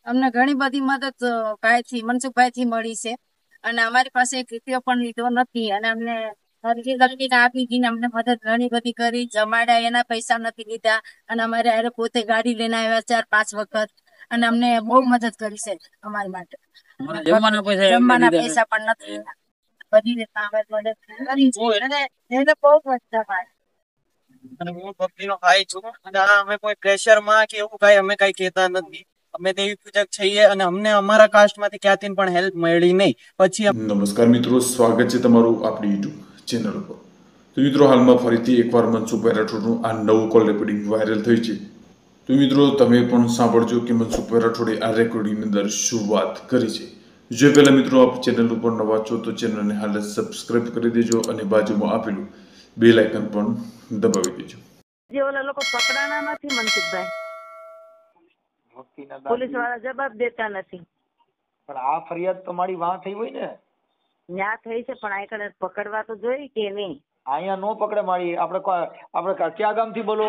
અમને ઘણી બધી મદદ ભાઈથી મનસુખભાઈથી મળી છે અને અમારી પાસે એક રૂપિયો પણ લીધો નથી અને અમને હરકી ગરમીને આપી દીને અમને મદદ ઘણી બધી કરી. જમાડ્યા એના પૈસા નથી લીધા અને અમારે હારે પોતે ગાડી લઈને આવ્યા 4-5 વખત અને અમને બહુ મદદ કરી છે અમારી માટે. જમવાના પૈસા પણ નથી લીધા. બધી રીતના અમે મદદ કરી છે અને એને બહુ મજા પાડી. અને હું ભક્તિનો ભાઈ છું અને અમે કોઈ પ્રેશરમાં કે એવું કઈ અમે કઈ કહેતા નથી. અમે દેવી પૂજક છીએ અને અમને અમારા કાસ્ટમાંથી ક્યાંથી પણ હેલ્પ મળી નહીં. પછી નમસ્કાર મિત્રો, સ્વાગત છે તમારું આપણી યુટ્યુબ ચેનલ ઉપર. તો મિત્રો, હાલમાં ફરીથી એકવાર મનસુખભાઈ રાઠોડનું આ નવું કોલ રેકોર્ડિંગ વાયરલ થઈ છે. તો મિત્રો, તમે પણ સાંભળજો કે મનસુખભાઈ રાઠોડે આ રેકોર્ડિંગની અંદર શું વાત કરી છે. જો પહેલા મિત્રો આપ ચેનલ ઉપર નવા છો તો ચેનલને હાલ સબસ્ક્રાઇબ કરી દેજો અને બાજુમાં આપેલું બેલ આઇકન પણ દબાવી દેજો. જે ઓલા લોકો પકડાના નથી મનસુખભાઈ, પોલીસ વાળા જવાબ દેતા નથી. પણ આ ફરિયાદ તો મારી વાં થઈ હોય ને, ન્યા થઈ છે પણ આ કને પકડવા તો જોઈ કે નહીં. અહીંયા નો પકડે મારી. આપણે ક્યાં ગામ થી બોલો?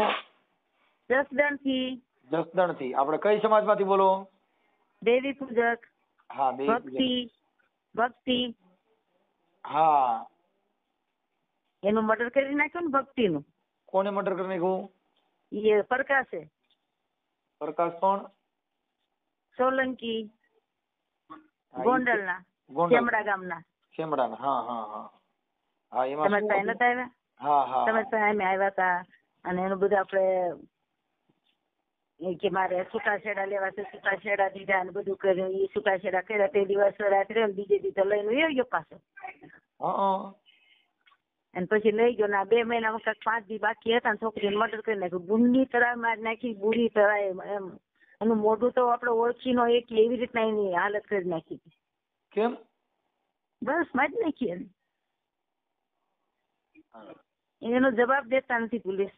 જસદણ થી. જસદણ થી. આપણે કઈ સમાજ માંથી બોલો? દેવી પૂજક. હા, ભક્તિ. હા, એનું મર્ડર કરી નાખ્યું ને ભક્તિ નું. કોને મર્ડર કરી નાખ્યું? એ પ્રકાશે. પ્રકાશ કોણ? સોલંકી, ગોંડલના, શેમડા ગામના. શેમડાના. હા હા હા હા. એમાં તમે ત્યાં નતા આવ્યા? હા હા. તમે ત્યાં આવ્યા હતા અને એનું બધું આપણે કે મારે છૂટાછેડા લેવા છે, છૂટાછેડા દીધા અને બધું કર્યું. એ છૂટાછેડા કર્યા તે દિવસ રાત્રે બીજે દિવસે લઈને વયો ગયો પાછો. અને પછી લઈ ગયો ને 2 મહિનામાં કાંઈક 5 દી બાકી હતા ને છોકરીને મર્ડર કરી નાખ્યું. ગુંડી તરાય મારી નાખી, બુરી તરાય. એમ એનું મોઢું તો આપણે ઓળખી નો એક એવી રીતના એની હાલત કરી નાખી. કેમ? બસ મારી જ નાખી એનો જવાબ દેતા નથી પોલીસ.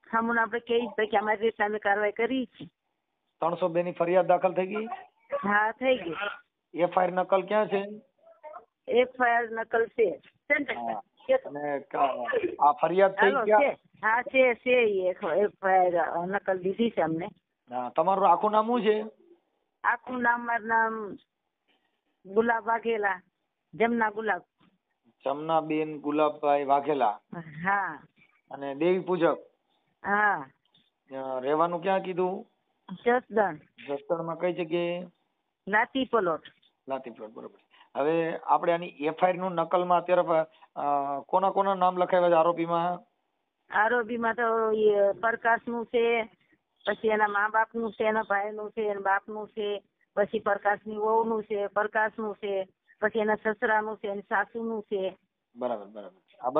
સામું આપણે કહી કે અમારી રીતના અમે કાર્યવાહી કરી છે. 302 ની ફરિયાદ દાખલ થઈ ગઈ? હા, થઈ ગઈ. FIR નકલ ક્યાં છે? FIR નકલ છે. અને આ ફરિયાદ થઈ ક્યાં? હા છે FIR નકલ દીધી છે અમને. તમારું આખું નામ શું છે? આખું નામ મારું નામ ગુલાબ વાઘેલા, જમના ગુલાબ. જમનાબેન ગુલાબભાઈ વાઘેલા. હા. અને દેવી પૂજક. હા. રહેવાનું ક્યાં કીધું? જસદણ. જસદણમાં કઈ જગ્યાએ? લાતી પ્લોટ. લાતી પ્લોટ, બરોબર. હવે આપણે આની FIR નું નકલમાં અત્યારે કોના કોના નામ લખાવ્યા છે આરોપીમાં? આરોપીમાં તો પ્રકાશ નું છે, પછી એના મા બાપ નું છે, એના ભાઈ નું છે, એના બાપ નું છે, પછી પ્રકાશ ની વહુ નું છે, પ્રકાશ નું છે, પછી એના સસરા નું છે, એની સાસુ નું છે. બરાબર બરાબર. આ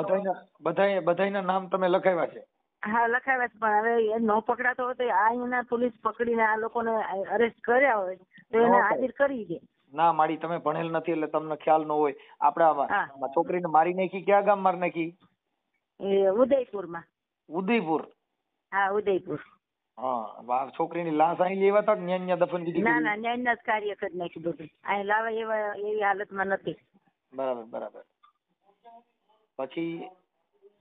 બધાયના નામ તમે લખાવ્યા છે? હા, લખાવ્યા છે. પણ હવે એ ન પકડાતો હોય તો અહીંના પોલીસ પકડીને આ લોકોને અરેસ્ટ કર્યા હોય તો એને હાજર કરી દે. ના માડી, તમે ભણેલ નથી એટલે તમને ખ્યાલ ન હોય. આપણે છોકરીને મારી નાખી ક્યાં ગામ મારી નાખી? ઉદયપુરમાં. ઉદયપુર? હા, ઉદયપુર. હા. છોકરીની લાશ અહીં લેવા હતા ન્યા દફન કીધી? ના, ન્યા જ કાર્ય કરી નાખ્યું બધું. અહીં લાવા એવી હાલતમાં નથી. બરાબર બરાબર. પછી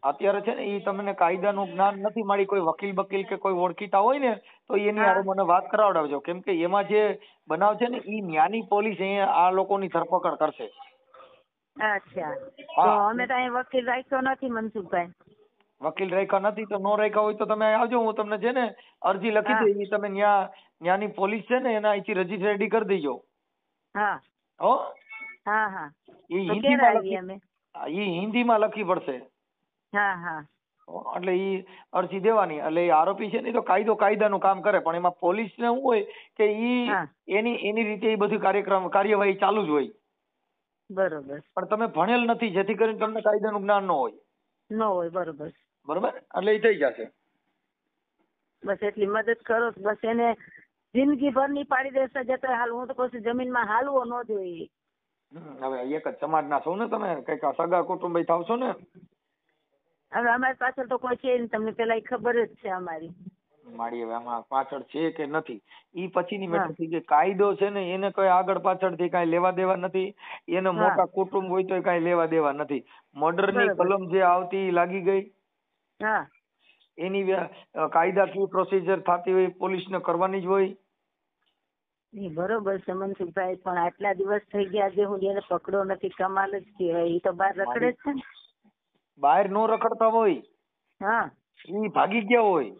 અત્યારે છે ને એ તમને કાયદાનું જ્ઞાન નથી મારી. કોઈ વકીલ કે કોઈ ઓળખીતા હોય ને તો એની હારે મને વાત કરાવડાવજો. કેમ કે એમાં જે બનાવ છે ને એ ન્યાની પોલીસ આ લોકોની ધરપકડ કરશે. અચ્છા. તો અમે તો અહીં વકીલ રાખ્યો નથી મનસુખભાઈ. વકીલ રાખ્યા નથી તો નો રાખ્યા હોય તો તમે આવજો. હું તમને છે ને અરજી લખી દઈ. તમે ન્યાની પોલીસ છે ને એના અહીંથી રજીસ્ટર રેડી કરી દેજો. હા. હો. હા હા. એ હિન્દીમાં લખી પડશે. હા હા. એટલે એ અરજી દેવાની. એટલે એ આરોપી છે ને તો કાયદાનું કામ કરે. પણ એમાં પોલીસ ને શું હોય કે એની રીતે એ બધી કાર્યવાહી ચાલુ જ હોય. બરોબર. પણ તમે ભણેલ નથી જેથી કરીને તમને કાયદાનું જ્ઞાન ન હોય. ન હોય. બરોબર. બરોબર. એટલે એ થઈ જશે. બસ એટલી મદદ કરો. બસ એને જિંદગી ભર ની પાડી દેશે જતો હાલ. હું તો પછી જમીનમાં હાલવો ન જોઈએ. હવે એક જ સમાજના છો ને તમે? કઈક સગા કુટુંબી થાવ છો ને? હવે અમારી પાછળ તો કોઈ છે નહીં. તમને પેલા ખબર જ છે અમારી મારી. હવે આમાં પાછળ છે કે નથી ઈ પછીની મેટર થઈ ગઈ. કાયદો છે ને એને કોઈ આગળ પાછળથી કઈ લેવા દેવા નથી. એને મોટા કુટુંબ હોય તો કઈ લેવા દેવા નથી. મર્ડર ની કલમ જે આવતી લાગી ગઈ. હા. એની કાયદાકીય પ્રોસિજર થતી હોય પોલીસ ને કરવાની જ હોય. એ બરોબર છે મનસુખભાઈ, પણ આટલા દિવસ થઈ ગયા જે હું એને પકડો નથી, કમાલ જ કહેવાય. એ તો બહાર રખડે જ છે ને. બહાર નો રખડતા હોય, હા ઈ ભાગી ગયા હોય.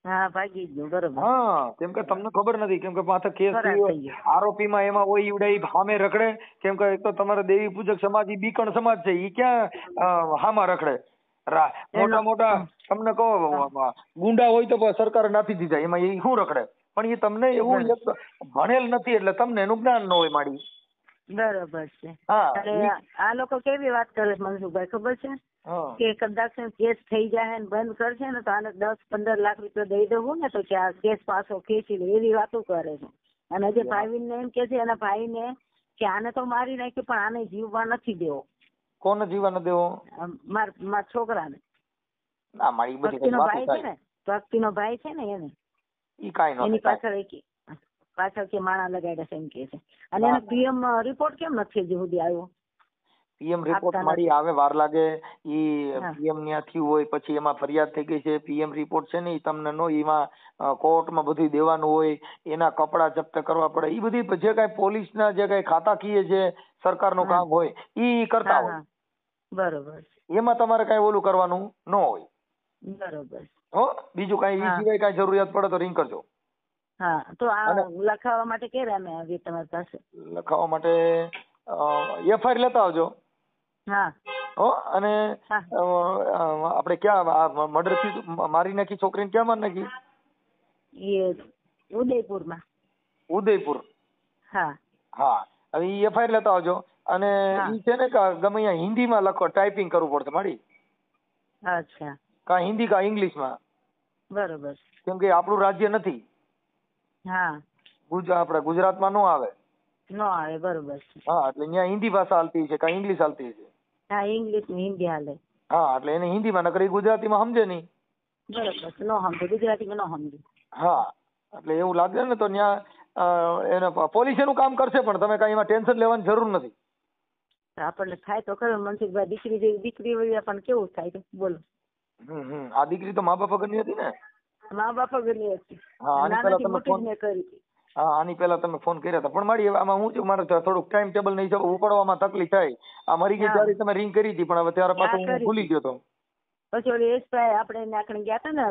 હા ભાગી ગયો, બરોબર. હા, કેમ કે તમને ખબર નથી, કેમ કે પાછા કેસ ફરાર થઈ ગયો. આરોપીમાં એમાં હોય ઈવડે ઈ સામે રખડે, કેમ કે એક તો તમારા દેવી પૂજક સમાજ ઈ બીકણ સમાજ છે, ઈ ક્યાં હામાં રખડે. મોટા મોટા તમને કહો ગુંડા હોય તો સરકારે નાખી દીધા, એમાં એ શું રખડે? પણ એ તમને એવું ભણેલ નથી એટલે તમને એનું જ્ઞાન ન હોય માડી. બરોબર છે. હા, અને આ લોકો કેવી વાત કરે છે મનસુખભાઈ ખબર છે કે કદાચ કેસ થઈ જાય ને બંધ કરશે ને તો આને 10-15 લાખ રૂપિયા દઈ દેવું ને તો કે આ કેસ પાછો ખેંચી લે, એવી વાતો કરે છે. અને જે ભાઈને એમ કે છે એના ભાઈને કે આને તો મારી નાખ્યું પણ આને જીવવા નથી દેવો. કોને જીવવા ન દેવો? મારા છોકરાને. ના મારી બધી ભક્તિનો ભાઈ છે ને, ભક્તિનો ભાઈ છે ને એને ઈ કાઈ ન એની પાછળ કે માણા લગાડ્યા છે એમ કે છે. અને એને પીએમ રિપોર્ટ કેમ નથી હજી સુધી આવ્યો? પીએમ રિપોર્ટ મારી આવે વાર લાગે. ઈ પીએમ ન્યા થયું હોય પછી એમાં ફરિયાદ થઈ ગઈ છે, પીએમ રિપોર્ટ છે ને ઈ તમને નો, એમાં કોર્ટમાં બધું દેવાનું હોય, એના કપડા જપ્ત કરવા પડે, ઈ બધી જે કઈ પોલીસના જે કઈ ખાતાકીય જે સરકારનું કામ હોય ઈ કરતા હોય. બરોબર. એમાં તમારે કઈ ઓલું કરવાનું ન હોય. બરોબર. હો, બીજું કઈ ઈ સિવાય કઈ જરૂરિયાત પડે તો રિંગ કરજો. હા, તો આ લખાવવા માટે ક્યારે અમે આવીએ તમારી પાસે? લખાવવા માટે એફઆઈઆર લેતા આવજો. હા. હો, અને આપણે ક્યાં મર્ડર થી મારી નાખી છોકરીને ક્યાં મારી નાખી? એ ઉદયપુરમાં. ઉદયપુર. હા. હા, હવે ઈ એફઆઈઆર લેતા આવજો. અને ઈ છે ને કે ગમે અહીંયા હિન્દીમાં લખો, ટાઈપિંગ કરવું પડશે મારી. અચ્છા. કા હિન્દી કા ઇંગ્લિશમાં. બરોબર. કેમ કે આપણું રાજ્ય નથી. હા. આપણે ગુજરાતમાં નો આવે. નો આવે, બરોબર. હા, એટલે અહીંયા હિન્દી ભાષા હાલતી છે કા ઇંગ્લિશ હાલતી છે. હા, ઇંગ્લિશ ને હિન્દી હાલે. હા, એટલે એને હિન્દીમાં નકર ગુજરાતીમાં સમજે નહીં. બરોબર, નો સમજે, ગુજરાતીમાં નો સમજે. હા, એટલે એવું લાગે ને તો ત્યાં એને પોલીસ એનું કામ કરશે, પણ તમે કઈ એમાં ટેન્શન લેવાની જરૂર નથી. આપણને થાય તો ખરું મનસુખભાઈ, દીકરી જેવી દીકરી હોય પણ કેવું થાય છે બોલો. આ દીકરી તો મા બાપ વગરની હતી ને. મા બાપ વગરની હતી. હા, આની પહેલા તમે ફોન કરી હતી. હા, આની પહેલા તમે ફોન કર્યા હતા, પણ મારી આમાં હું છું, મારે થોડુંક ટાઈમ ટેબલ નહીં ઉપાડવામાં તકલીફ થાય. આ મરી ગઈ ત્યારે તમે રિંગ કરી હતી, પણ હવે ત્યારે પાછું હું ભૂલી ગયો હતો. પછી ઓલી એસભાઈ આપણે નાખણ ગયા હતા ને,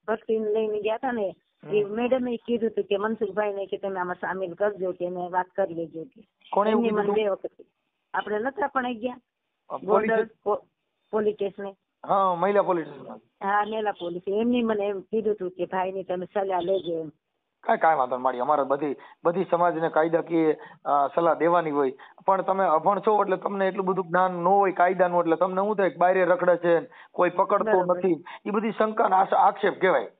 ભક્તિને લઈને ગયા હતા ને, એ મેડમે કીધું હતું કે મનસુખભાઈ ને કે તમે આમાં સામેલ કરજો, કે એને વાત કરી લેજો. કોણે એવું કીધું? 2 વખત આપણે નતા પણ ગયા ગોંડલ પોલીસ સ્ટેશને. હા, મહિલા પોલીસ સ્ટેશન. હા, મેલા પોલીસ. એમની મને એમ કીધું હતું કે ભાઈ ની તમે સલાહ લેજો એમ. કાંઈ વાંધો મારી, અમારે બધી સમાજને કાયદાકીય સલાહ દેવાની હોય. પણ તમે અભણ છો એટલે તમને એટલું બધું જ્ઞાન ન હોય કાયદાનું, એટલે તમને શું થાય બાયરે રખડે છે, કોઈ પકડતો નથી, એ બધી શંકા આક્ષેપ કહેવાય.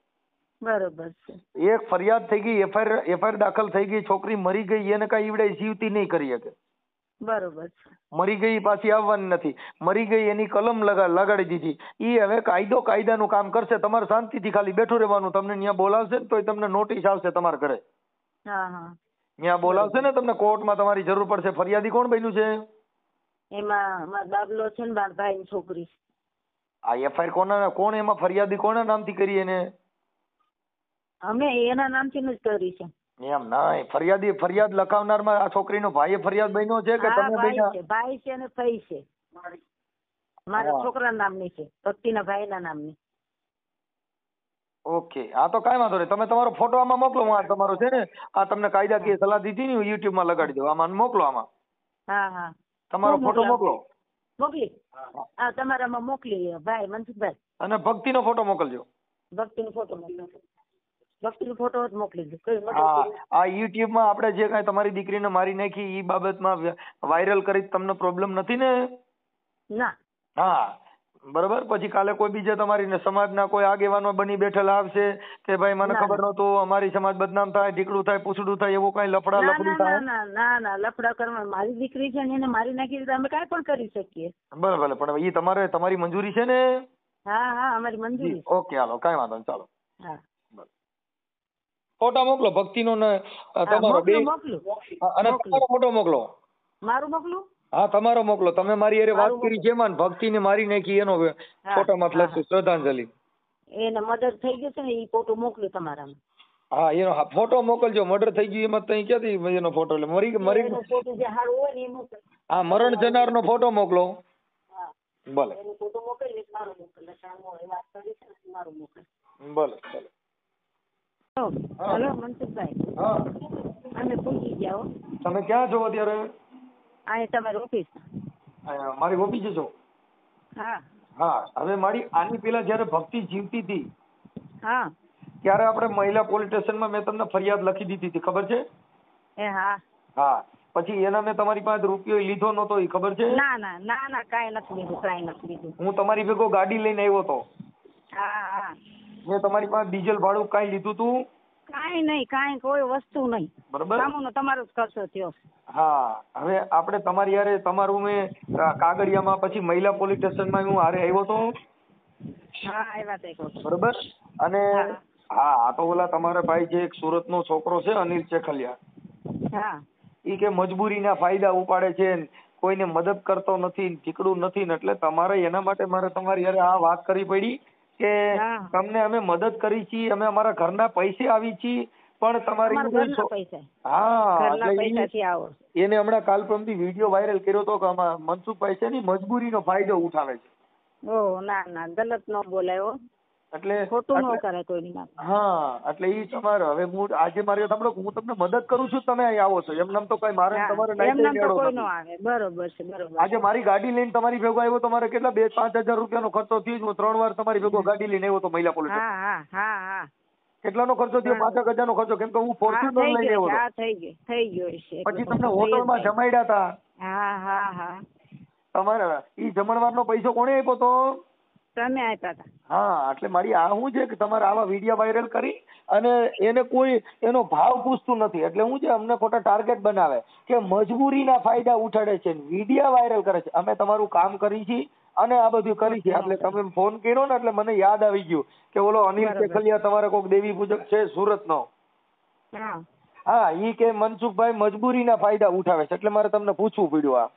બરોબર છે. એક ફરિયાદ થઈ ગઈ, એફઆઈઆર દાખલ થઈ ગઈ, છોકરી મરી ગઈ, એને કઈ ઈવડે જીવતી નહીં કરી શકે. બરોબર છે. મરી ગઈ પાછી આવવાની નથી, મરી ગઈ એની કલમ લગાડી દીધી. ઈ હવે કાયદાનું કામ કરશે. તમારે શાંતિથી ખાલી બેઠું રહેવાનું. તમને ત્યાં બોલાવશે ને તોય તમને નોટિસ આવશે તમારા ઘરે. ત્યાં બોલાવશે ને તમને કોર્ટમાં, તમારી જરૂર પડશે. ફરિયાદી કોણ બન્યું છે? એમાં મારો બાબલો છે ને, મારા ભાઈની છોકરી. આ એફઆઈઆર કોણ એમાં ફરિયાદી કોના નામથી કરી? એને અમે એના નામથી જ કરી છે. એમ ના, ફરિયાદ લખાવનારમાં આ છોકરીનો ભાઈ ફરિયાદ બન્યો છે કે તમે બન્યા? ભાઈ છે ને ભાઈ છે. મારા છોકરાના નામની છે, ભક્તિના ભાઈના નામની. ઓકે, હા તો કાંઈ વાંધો નહીં. તમે તમારો ફોટો આમાં મોકલો. હું આ તમારો છે ને, આ તમને કાયદાકીય સલાહ દીધી ને, યુટ્યુબ માં લગાડી દો. આમાં મોકલો. આમાં હા, તમારો ફોટો મોકલો. મોકલી. હા, તમારામાં મોકલી ભાઈ મનસુખભાઈ. અને ભક્તિનો ફોટો મોકલજો. ભક્તિનો ફોટો મોકલો. ભક્તિનો ફોટો જ મોકલી દો. હા, આ યુટ્યુબ માં આપણે જે કાંઈ તમારી દીકરીને મારી નાખી એ બાબતમાં વાયરલ કરી તમને પ્રોબ્લેમ નથી ને? ના. હા, બરોબર. પછી કાલે કોઈ બીજા તમારી સમાજના કોઈ આગેવાનો બની બેઠેલા આવશે કે ભાઈ મને ખબર નહોતું, અમારી સમાજ બદનામ થાય, ઢીકડું થાય, પૂછડું થાય, એવું કઈ લફડું થાય? ના, લફડા કરવા મારી દીકરી છે ને, એને મારી નાખી તો અમે કાંઈ પણ કરી શકીએ. બરાબર, પણ એ તમારી મંજૂરી છે ને? હા, અમારી મંજૂરી. ઓકે, હાલો, કાંઈ વાંધો નહીં, ચાલો. હા, ફોટા મોકલો ભક્તિનો ને તમારો બે, અને તમારો ફોટો મોકલો. મારું મોકલું? હા, તમારો મોકલો. તમે મારી હારે વાત કરી છે માં ભક્તિને મારી નાખી એનો ફોટોમાં લખશું શ્રદ્ધાંજલિ. એને મદદ થઈ ગઈ છે ને, એ ફોટો મોકલું તમારામાં. હા એનો ફોટો મોકલજો. મર્ડર થઈ ગયું એમાં તઈ ક્યાંથી એનો ફોટો? એટલે મરી એનું ફોટો જે સારું હોય ને એ મોકલ. હા મરણ જનારનો ફોટો મોકલો. હા ભલે એનું ફોટો મોકલીશ, મારો મોકલ. સામો એ વાત કરી છે ને મારું મોકલ. ભલે ભલે. હલો મનસુખભાઈ, હા અમે પૂછી જાઓ. તમે ક્યાં છો અત્યારે? અહીં તમારી ઓફિસ? મારી ઓફિસે છો? હા હા હવે મારી આની પેલા જયારે ભક્તિ જીવતી હતી હા ત્યારે આપણે મહિલા પોલીસ સ્ટેશનમાં મેં તમને ફરિયાદ લખી દીધી હતી, ખબર છે? એ હા હા પછી એના મેં તમારી પાસે રૂપિયો લીધો નતો, એ ખબર છે? ના ના ના ના કાંઈ નથી લીધું, કાંઈ નથી લીધું. હું તમારી ભેગો ગાડી લઈને આવ્યો હતો. હા હા મેં તમારી પાસે ડીઝલ ભાડું કાંઈ લીધું તું? કાંઈ નહીં, કાંઈ કોઈ વસ્તુ નહીં. બરોબર. સામુનો તમારો જ ખર્ચો થયો. હા હવે આપણે તમારી યારે તમારું મેં કાગળિયામાં પછી મહિલા પોલીસ સ્ટેશનમાં હું હારે આવ્યો હતો. હા આવ્યા હતા એક વખત. બરોબર. અને હા હા આ તો ઓલા તમારા ભાઈ જે એક સુરતનો છોકરો છે અનિલ ચેખલિયા, હા ઈ કે મજબૂરીના ફાયદા ઉપાડે છે, કોઈને મદદ કરતો નથી, ઠીકડું નથી ને, એટલે તમારે એના માટે મારે તમારી યારે આ વાત કરવી પડી કે હા તમને અમે મદદ કરી છીએ, અમે અમારા ઘરના પૈસે આવી છીએ, પણ તમારે અમારા ઘરના પૈસા, હા ઘરના એટલે પૈસાથી આવો. એને હમણાં કાલ પરમથી વિડીયો વાયરલ કર્યો હતો કે આમાં મનસુખભાઈ છે ને મજબૂરીનો ફાયદો ઉઠાવે છે. ઓહ ના ના ગલત ન બોલાય હો, એટલે ખોટું ન કરે કોઈની વાત. હા એટલે ઈ તમારે હવે હું આજે મારી સાંભળો હું તમને મદદ કરું છું, તમે અહીં આવો છો, એમ નામ તો કઈ મારે ને તમારે એમ નામ તો નાઈ કોઈ નો આવે. બરોબર છે બરોબર. આજે મારી ગાડી લઈને તમારી ભેગો આવ્યો, તમારે કેટલા 2-5 હજાર રૂપિયાનો ખર્ચો થયો. હું 3 વાર તમારી ભેગો ગાડી લઈને આવ્યો તો મહિલા પોલીસ. હા હા હા હા કેટલાનો ખર્ચો થયો? 5,000 નો ખર્ચો, કેમ કે હું હા ફોર્ચ્યુનર થઈ લઈને ગયો આવ્યો છે, હતો. હા થઈ ગયો છે. પછી તમને હોટલમાં જમાડ્યા હતા. હા હા હા તમારે ઈ જમણવારનો પૈસો કોણે આપ્યો તો? તમે આપ્યા હતા. હા એટલે મારી આ શું છે કે તમારે આવા વિડીયો વાયરલ કરી અને એને કોઈ એનો ભાવ પૂછતું નથી, એટલે હું છે અમને ખોટા ટાર્ગેટ બનાવે કે મજબૂરીના ફાયદા ઉઠાડે છે, વિડીયો વાયરલ કરે છે. અમે તમારું કામ કરી છીએ અને આ બધું કરી છે. એટલે તમે ફોન કર્યો ને એટલે મને યાદ આવી ગયું કે ઓલો અનિલ ચેખલિયા તમારે કોઈક દેવી પૂજક છે સુરતનો. હા હા ઈ કે મનસુખભાઈ મજબૂરીના ફાયદા ઉઠાવે છે, એટલે મારે તમને પૂછવું પડ્યું. આ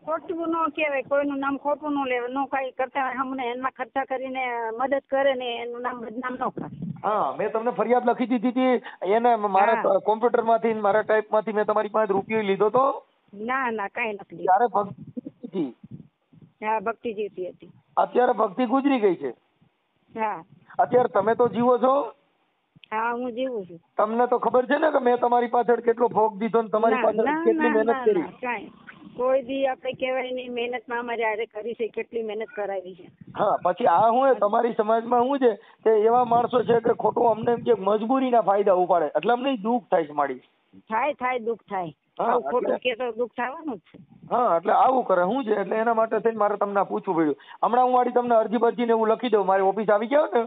ખોટું ન કહેવાય, કોઈનું નામ ખોટું ન લેવાય. નો કઈ કરતા હોય હમને એમાં ખર્ચા કરીને મદદ કરે ને એનું નામ બદનામ ન કરે. હા મેં તમને ફરિયાદ લખી દીધી હતી એને મારા કોમ્પ્યુટર માંથી મારા ટાઈપ માંથી મેં તમારી પાસે રૂપિયો લીધો તો? ના ના કઈ નથી લીધું. ત્યારે ભક્તિ, હા ભક્તિ જીવતી હતી. અત્યારે ભક્તિ ગુજરી ગઈ છે. હા અત્યારે તમે તો જીવો છો? હા હું જીવું છું. તમને તો ખબર છે ને કે મેં તમારી પાછળ કેટલો ભોગ દીધો ને તમારી પાછળ કેટલી મહેનત કરી. કાંઈ કોઈ દી આપણે કહેવાય નહીં, મહેનતમાં અમારે હારે કરી છે, કેટલી મહેનત કરાવી છે. હા પછી આ શું તમારી સમાજમાં શું છે કે એવા માણસો છે કે ખોટું અમને એમ કે મજબૂરીના ફાયદા ઉપાડે, એટલે અમને દુઃખ થાય છે માડી. થાય દુઃખ થાય. આવું ખોટું કે તો દુઃખ થવાનું જ છે. હા એટલે આવું કરે શું છે, એટલે એના માટે થઈને મારે તમને પૂછવું પડ્યું. હમણાં હું વાળી તમને અરજી બરજી ને એવું લખી દઉં. મારી ઓફિસ આવી જાવ ને?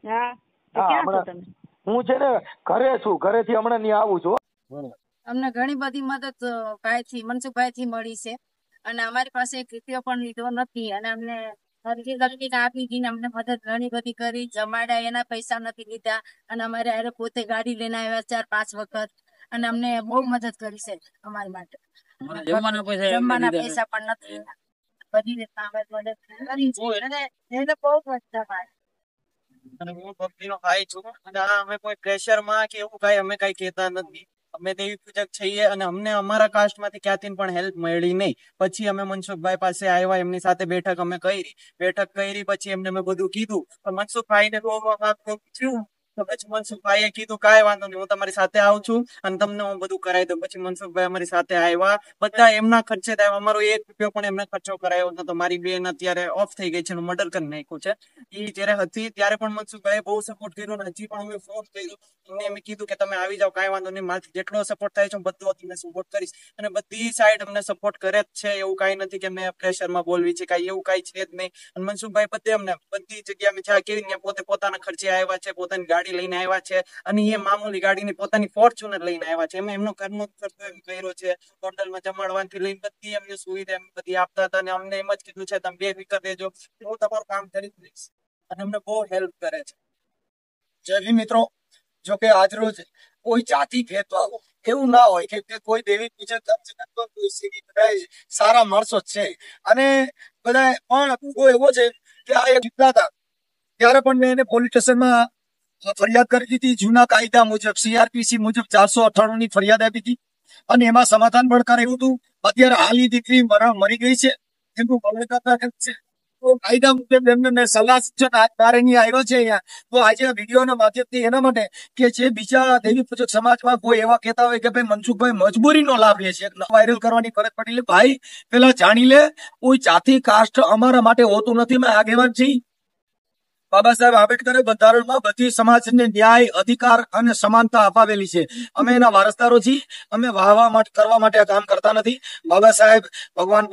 હા હા હમણાં હું છે ને ઘરે છું, ઘરેથી હમણાં ત્યાં આવું છું. અમને ઘણી બધી મદદ મનસુખભાઈ થી મળી છે, અને અમારી પાસે એક રૂપિયો પણ લીધો નથી, અને અમને હરકી ગરમીને આપી દીને અમને મદદ ઘણી બધી કરી, જમાડ્યા, એના પૈસા નથી લીધા, અને અમારે હારે પોતે ગાડી લઈને આવ્યા 4-5 વખત, અને અમને બહુ મદદ કરી છે અમારી માટે. જમવાના પૈસા પણ નથી, બધી રીતના અમે મદદ કરી છે, અને એને બહુ મજા પાડી. અને હું ભક્તિનો ભાઈ છું, અને આ અમે કોઈ પ્રેશરમાં કે એવું કઈ અમે કઈ કહેતા નથી. અમે દેવી પૂજક છીએ, અને અમને અમારા કાસ્ટમાંથી ક્યાંથી પણ હેલ્પ મળી નહીં. પછી અમે મનસુખભાઈ પાસે આવ્યા, એમની સાથે બેઠક અમે કરી પછી એમને મેં બધું કીધું. પણ મનસુખભાઈને થયું તો પછી મનસુખભાઈએ કીધું કાંઈ વાંધો નહીં, હું તમારી સાથે આવું છું અને તમને હું બધું કરાવી દઉં. પછી મનસુખભાઈ અમારી સાથે આવ્યા, બધા એમના ખર્ચે આવ્યા. અમારો 1 રૂપિયો પણ એમને ખર્ચો કરાયો નતો. મારી બેન અત્યારે ઓફ થઈ ગઈ છે, મર્ડર કરી નાખ્યું છે. એ જયારે હતી ત્યારે પણ મનસુખભાઈએ બહુ સપોર્ટ કર્યો, અને હજી પણ અમે ફોન કર્યો. એમને એમ કીધું કે તમે આવી જાઓ, કાંઈ વાંધો નહીં, મારાથી જેટલો સપોર્ટ થાય છે હું બધો તમને સપોર્ટ કરીશ. અને બધી સાઈડ અમને સપોર્ટ કરે જ છે, એવું કાંઈ નથી કે મેં પ્રેશરમાં બોલવી છે, કાંઈ એવું કાંઈ છે જ નહીં. અને મનસુખભાઈ બધે અમને બધી જગ્યાએ જ્યાં કેવી પોતે પોતાના ખર્ચે આવ્યા છે, પોતાની ગાડી લઈને આવ્યા છે, અને એ મામૂલી ગાડીની પોતાની ફોર્ચ્યુનર લઈને આવ્યા છે. એમાં એમનો ઘરનો ખર્ચો એમ કર્યો છે, હોટલમાં જમાડવાથી લઈને બધી એમની સુવિધા એમ બધી આપતા હતા, અને અમને એમ જ કીધું છે તમે બેફિકર રહેજો, હું તમારું કામ કરી દઈશ, અને અમને બહુ હેલ્પ કરે છે. જય મિત્રો, જો કે આજરોજ કોઈ જાતિ ભેદભાવ એવું ના હોય, કે કોઈ દેવી પૂજક સારા માણસો છે, અને બધા પણ એવો છે કે આ એક હતા ત્યારે પણ મેં એને પોલીસ સ્ટેશનમાં ફરિયાદ કરી દીધી જૂના કાયદા મુજબ CRPC મુજબ 498 ની ફરિયાદ આપી હતી અને એમાં સમાધાન પણ કરાયું હતું. અત્યારે હાલ એ દીકરી મરી ગઈ છે, એમનું બળતરા છે. તો કાયદા મુજબ એમને મેં સલાહ સૂચન આજ નહીં આવ્યો છે અહીંયા. તો આજે વિડીયોના માધ્યમથી એના માટે કે જે બીજા દેવી પૂજક સમાજમાં કોઈ એવા કહેતા હોય કે ભાઈ મનસુખભાઈ મજબૂરીનો લાભ લે છે, વાયરલ કરવાની ફરજ પડી. ભાઈ પેલા જાણી લે, કોઈ જાતિ કાસ્ટ અમારા માટે હોતું નથી. મેં આગેવાન છીએ. બાબા સાહેબ આંબેડકરે બંધારણમાં બધી સમાજને ન્યાય, અધિકાર અને સમાનતા અપાવેલી છે. અમે એના વારસદારો છીએ. અમે વાહવા માટે કરવા માટે આ કામ કરતા નથી. બાબા સાહેબ ભગવાન